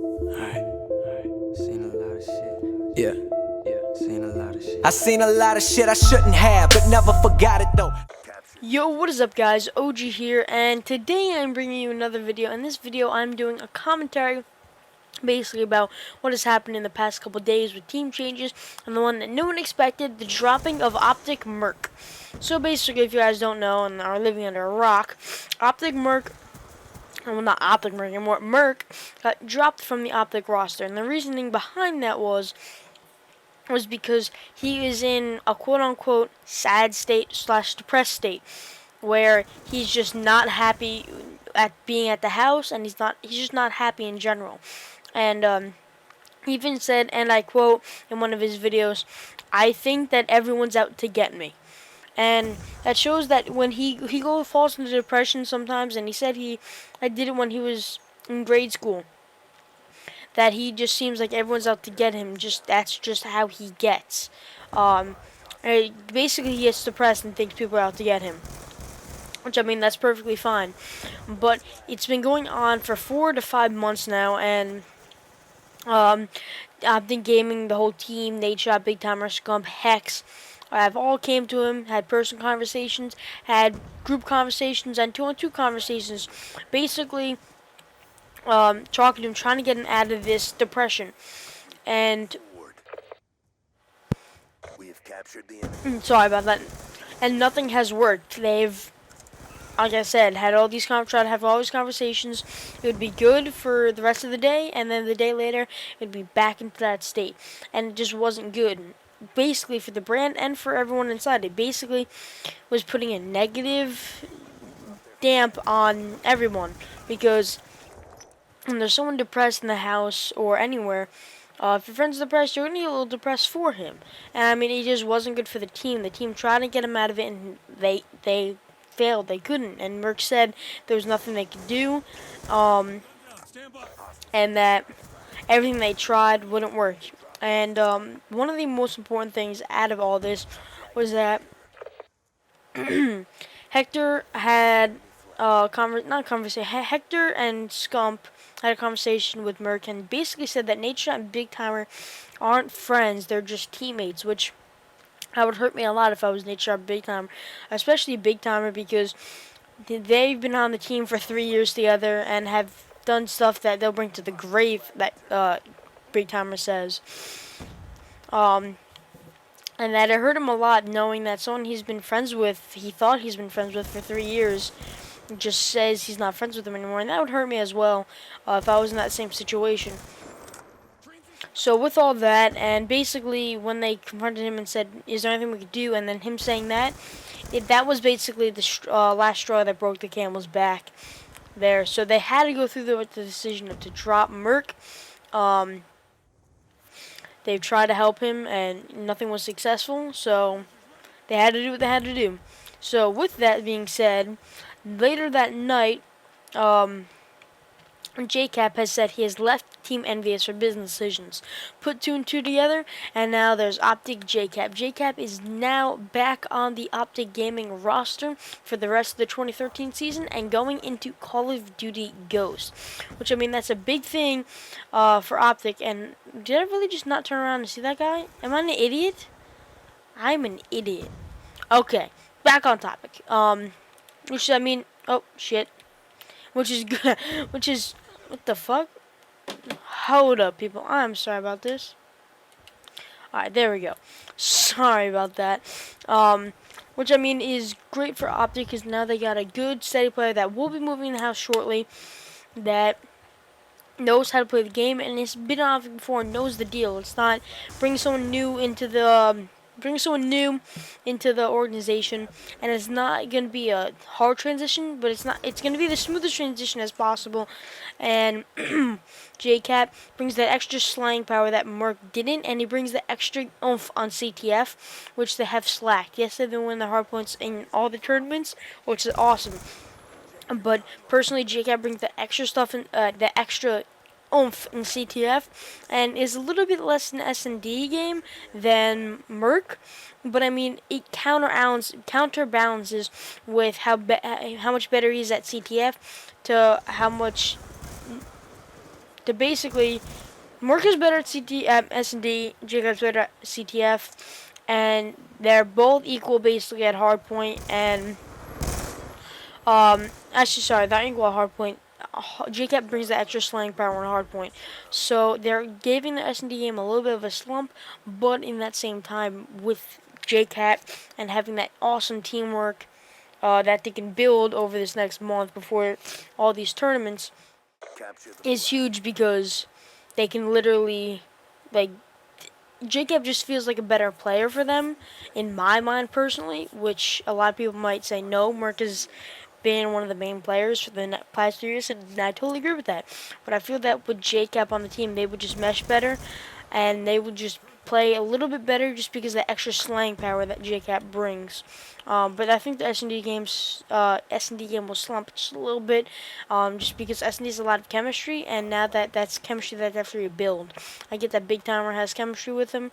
Seen a lot of shit. Yeah. Seen a lot of shit. I seen a lot of shit I shouldn't have, but never forgot it though. Yo, what is up guys, OG here, and today I'm bringing you another video. In this video I'm doing a commentary basically about what has happened in the past couple days with team changes, and the one that no one expected, the dropping of Optic MerK. So basically, if you guys don't know and are living under a rock, Optic MerK, well, not Optic MerK anymore, MerK got dropped from the Optic roster, and the reasoning behind that was because he is in a quote-unquote sad state / depressed state, where he's just not happy at being at the house, and he's just not happy in general. And he even said, and I quote in one of his videos, "I think that everyone's out to get me." And that shows that when he falls into depression sometimes, and he said I did it when he was in grade school, that he just seems like everyone's out to get him. That's just how he gets. Basically, he gets depressed and thinks people are out to get him, which, I mean, that's perfectly fine. But it's been going on for 4 to 5 months now, and I've been gaming the whole team, JKap, Big Timer, Scump, Hex. I've all came to him, had personal conversations, had group conversations, and 2-on-2 conversations. Basically, talking to him, trying to get him out of this depression. And We have captured the enemy. sorry about that. And nothing has worked. They've, like I said, tried to have all these conversations. It would be good for the rest of the day, and then the day later, it'd be back into that state. And it just wasn't good. Basically, for the brand and for everyone inside, it basically was putting a negative damp on everyone, because when there's someone depressed in the house or anywhere, if your friend's depressed, you're going to get a little depressed for him. And I mean, it just wasn't good for the team. The team tried to get him out of it, and they failed. They couldn't. And MerK said there was nothing they could do, and that everything they tried wouldn't work. And one of the most important things out of all this was that Hector had Hector and Scump had a conversation with MerK, and basically said that JKap and Big Timer aren't friends, they're just teammates, which would hurt me a lot if I was JKap and Big Timer, especially Big Timer, because they've been on the team for 3 years together and have done stuff that they'll bring to the grave, that Big Timer says. And that it hurt him a lot knowing that someone he thought he's been friends with for 3 years, just says he's not friends with him anymore, and that would hurt me as well if I was in that same situation. So with all that, and basically when they confronted him and said, "Is there anything we could do?" and then him saying that, that was basically the last straw that broke the camel's back there. So they had to go through the decision to drop MerK. They've tried to help him, and nothing was successful, so they had to do what they had to do. So with that being said, later that night, JKap has said he has left Team Envious for business decisions. Put 2 and 2 together, and now there's Optic JKap. JKap is now back on the Optic Gaming roster for the rest of the 2013 season and going into Call of Duty Ghost, which, I mean, that's a big thing for Optic. And did I really just not turn around and see that guy? Am I an idiot? I'm an idiot. Okay, back on topic. Which, I mean, oh shit. Which is good. Which is, what the fuck? Hold up, people. I'm sorry about this. Alright, there we go. Sorry about that. Which, I mean, is great for Optic, because now they got a good, steady player that will be moving in the house shortly, that knows how to play the game and has been on Optic before and knows the deal. It's not bring someone new into the organization, and it's not going to be a hard transition, but it's going to be the smoothest transition as possible. And JKap brings that extra slang power that MerK didn't, and he brings the extra oomph on CTF, which they have slacked. Yes, they've been winning the hard points in all the tournaments, which is awesome. But personally, JKap brings the extra stuff in the extra oomph in CTF, and is a little bit less an S&D game than MerK, but I mean, it counterbalances with how much better he is at CTF to how much to basically, MerK is better at S&D, JKap's better at CTF, and they're both equal basically at hardpoint. And actually, sorry, not equal at hardpoint. JKap brings the extra slang power on hardpoint, so they're giving the S&D game a little bit of a slump, but in that same time, with JKap and having that awesome teamwork that they can build over this next month before all these tournaments Capture the is huge, because they can literally, like, JKap just feels like a better player for them, in my mind personally, which a lot of people might say no, MerK has been one of the main players for the past 2 years, and I totally agree with that. But I feel that with JKap on the team, they would just mesh better, and they would just play a little bit better just because of the extra slang power that JKap brings. But I think the S&D game will slump just a little bit, just because S&D has a lot of chemistry, and now that's chemistry that they have to rebuild. I get that Big Timer has chemistry with him,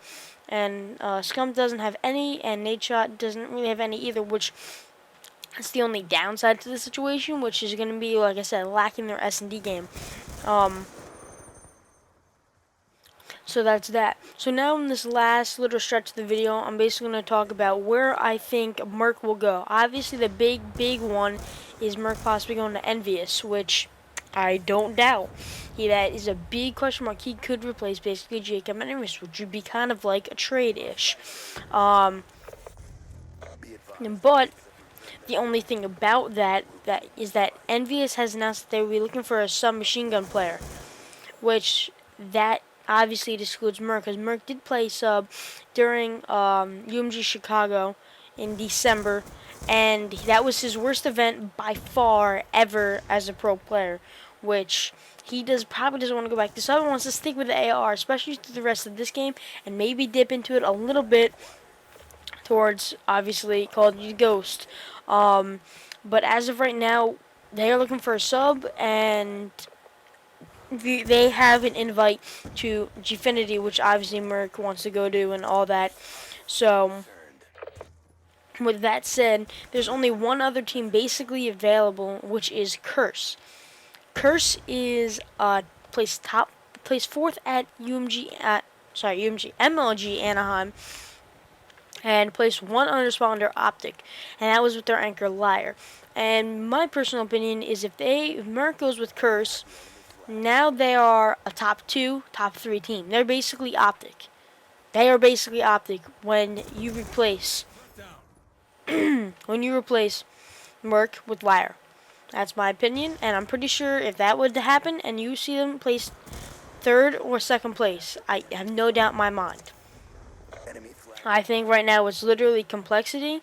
and Scum doesn't have any, and Nadeshot doesn't really have any either, which is the only downside to the situation, which is going to be, like I said, lacking their S&D game. So that's that. So now in this last little stretch of the video, I'm basically going to talk about where I think MerK will go. Obviously, the big one is MerK possibly going to Envious, which I don't doubt. That is a big question mark. He could replace basically JKap and Envious, which would be kind of like a trade-ish. But the only thing about that is that Envious has announced that they will be looking for a submachine gun player, which that obviously excludes MerK, because MerK did play sub during UMG Chicago in December, and that was his worst event by far ever as a pro player, which he probably doesn't want to go back to sub, and wants to stick with the AR, especially through the rest of this game, and maybe dip into it a little bit towards, obviously, Call of Duty Ghost. But as of right now, they are looking for a sub, and they have an invite to Gfinity, which obviously MerK wants to go to and all that. So, with that said, there's only one other team basically available, which is Curse. Curse is placed fourth at MLG Anaheim, and placed one under Optic, and that was with their anchor Liar. And my personal opinion is if MerK goes with Curse, now they are a top 2, top 3 team. They're basically Optic. They are basically Optic when you replace MerK with Liar. That's my opinion, and I'm pretty sure if that would happen and you see them place 3rd or 2nd place, I have no doubt in my mind. enemy flag. I think right now it's literally Complexity,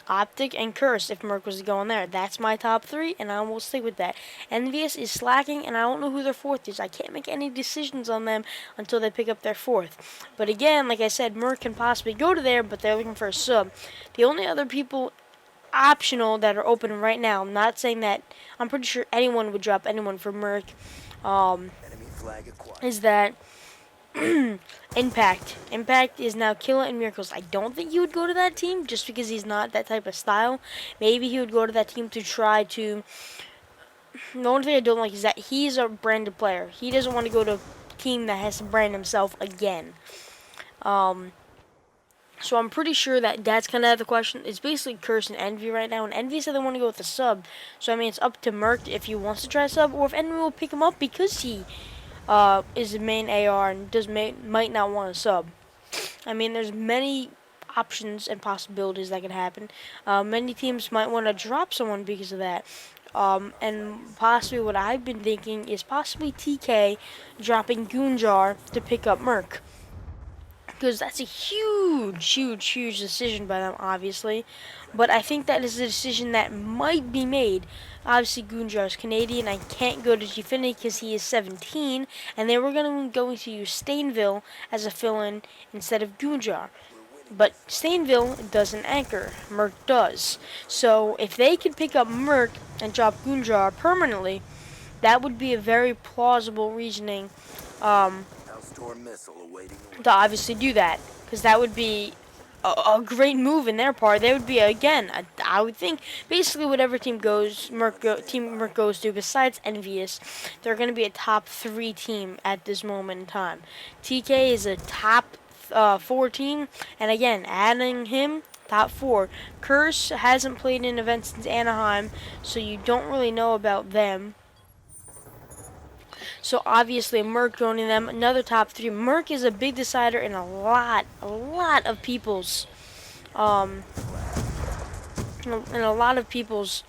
Optic, and Curse if MerK was to go in there. That's my top 3, and I will stick with that. Envious is slacking, and I don't know who their 4th is. I can't make any decisions on them until they pick up their 4th. But again, like I said, MerK can possibly go to there, but they're looking for a sub. The only other people optional that are open right now, I'm not saying that, I'm pretty sure anyone would drop anyone for MerK, Enemy flag acquired. is that Impact. Impact is now Killa and Miracles. I don't think he would go to that team just because he's not that type of style. Maybe he would go to that team to try to... The only thing I don't like is that he's a branded player. He doesn't want to go to a team that has to brand himself again. So I'm pretty sure that that's kind of the question. It's basically Curse and Envy right now, and Envy said they want to go with a sub. So I mean, it's up to MerK if he wants to try sub, or if anyone will pick him up because he is the main AR and might not want to sub. I mean, there's many options and possibilities that could happen. Many teams might want to drop someone because of that. And possibly what I've been thinking is possibly TK dropping Goonjar to pick up MerK. Because that's a huge decision by them, obviously. But I think that is a decision that might be made. Obviously, Goonjar is Canadian. I can't go to Gfinity because he is 17. And they were going to use Stainville as a fill-in instead of Goonjar. But Stainville doesn't anchor. MerK does. So if they could pick up MerK and drop Goonjar permanently, that would be a very plausible reasoning Storm missile awaiting to obviously do that, because that would be a great move in their part. They would be, again, I would think, basically whatever team Team MerK goes to, besides Envious, they're going to be a top 3 team at this moment in time. TK is a top 4 team, and again, adding him, top 4. Curse hasn't played in events since Anaheim, so you don't really know about them. So obviously MerK joining them, another top 3. MerK is a big decider in a lot of people's in a lot of people's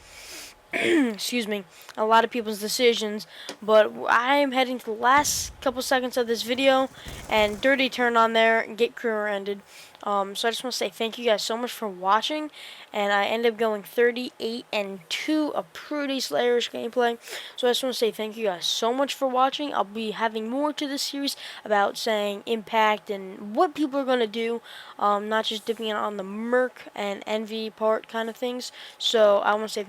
excuse me, a lot of people's decisions. But I am heading to the last couple seconds of this video, and dirty turn on there and get career ended. So I just want to say thank you guys so much for watching, and I ended up going 38-2, a pretty slayerish gameplay. So I just want to say thank you guys so much for watching. I'll be having more to this series about saying impact and what people are going to do, not just dipping in on the MerK and Envy part kind of things. So I want to say